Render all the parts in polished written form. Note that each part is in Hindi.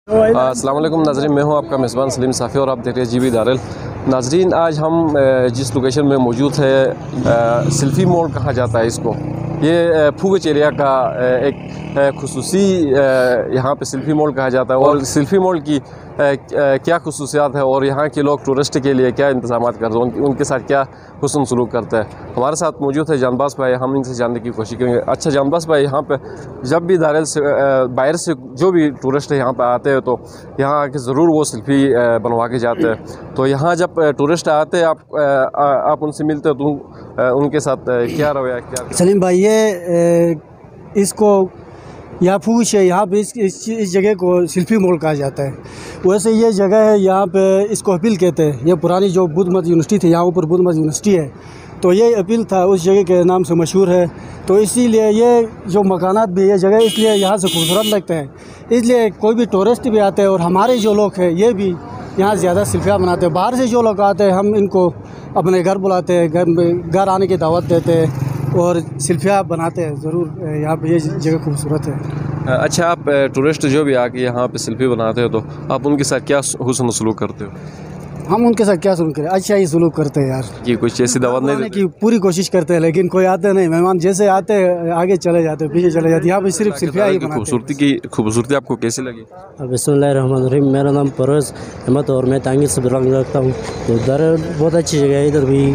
अस्सलाम वालेकुम नाज़रीन, मैं हूं आपका मेज़बान सलीम साफ़ी और आप देख रहे हैं जीबी दारिल। नाज़रीन, आज हम जिस लोकेशन में मौजूद है सिल्फ़ी मॉल कहा जाता है इसको, ये फूगच एरिया का एक खुसूसी यहाँ पे सिल्फ़ी मॉल कहा जाता है। और सिल्फ़ी मॉल की क्या खुसूसियात है और यहाँ के लोग टूरिस्ट के लिए क्या इंतज़ाम करते हैं, उनके साथ क्या हुस्न सलूक करता है। हमारे साथ मौजूद है जानबाज भाई, हम इनसे जानने की कोशिश करेंगे। अच्छा जानबाज भाई, यहाँ पे जब भी दारिल से बाहर से जो भी टूरिस्ट यहाँ पे आते हैं तो यहाँ आके ज़रूर वो सेल्फ़ी बनवा के जाते हैं। तो यहाँ जब टूरिस्ट आते हैं, आप उनसे मिलते हो तो उनके साथ क्या रवैया क्या? सलीम भाई, ये इसको यहाँ फूश है, यहाँ पे इस जगह को सिल्फ़ी मॉल कहा जाता है। वैसे ये जगह है, यहाँ पे इसको अपील कहते हैं। ये पुरानी जो बुद्ध मत यूनिवर्सिटी थी, यहाँ ऊपर बुद्ध मत यूनिवर्सिटी है, तो ये अपील था उस जगह के नाम से मशहूर है। तो इसीलिए ये जो मकानात भी ये जगह इसलिए यहाँ से खूबसूरत लगते हैं, इसलिए कोई भी टूरिस्ट भी आते हैं और हमारे जो लोग हैं ये भी यहाँ ज़्यादा सेल्फ़ियाँ बनाते हैं। बाहर से जो लोग आते हैं हम इनको अपने घर बुलाते हैं, घर आने की दावत देते हैं और सेल्फ़ियाँ बनाते हैं ज़रूर। यहाँ पे ये जगह खूबसूरत है। अच्छा, आप टूरिस्ट जो भी आके यहाँ पे सेल्फ़ी बनाते हो तो आप उनके साथ क्या हुस्न सलूक करते हो? हम उनके साथ क्या सलूक करें, अच्छा ही सलूक करते हैं यार। कि कुछ ऐसी दावत नहीं देते? की पूरी कोशिश करते हैं, लेकिन कोई आते नहीं। मेहमान जैसे आते हैं आगे चले जाते हैं, पीछे चले जाते हैं। यहाँ पे सिर्फ सेल्फ़ियाँ ही बनाते हैं। खूबसूरती आपको कैसी लगी? बिस्मिल्लाहिर्रहमानिर्रहीम। मेरा नाम परवेज़ अहमद और मैं टांगी से बिलोंग रखता हूँ। तो इधर बहुत अच्छी जगह है, इधर भी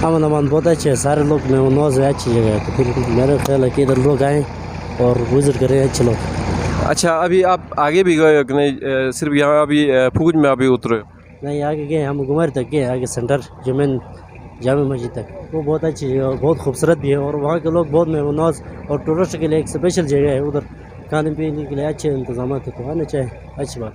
अमन अमान बहुत अच्छे है, सारे लोग मेहमानवाज है, अच्छी जगह है। तो फिर मेरा ख्याल है कि इधर लोग आएँ और विज़िट करें अच्छे लोग। अच्छा, अभी आप आगे भी गए कि नहीं, सिर्फ यहाँ अभी फूज में अभी उतरे? नहीं, आगे गए, हम गुमर तक गए, आगे सेंटर जमीन जामा मस्जिद तक। वो बहुत अच्छी जगह और बहुत खूबसूरत भी है, और वहाँ के लोग बहुत मेहमानवाज और टूरिस्ट के लिए एक स्पेशल जगह है। उधर खाने पीने के लिए अच्छे इंतजाम है, तो आना चाहिए, अच्छी बात।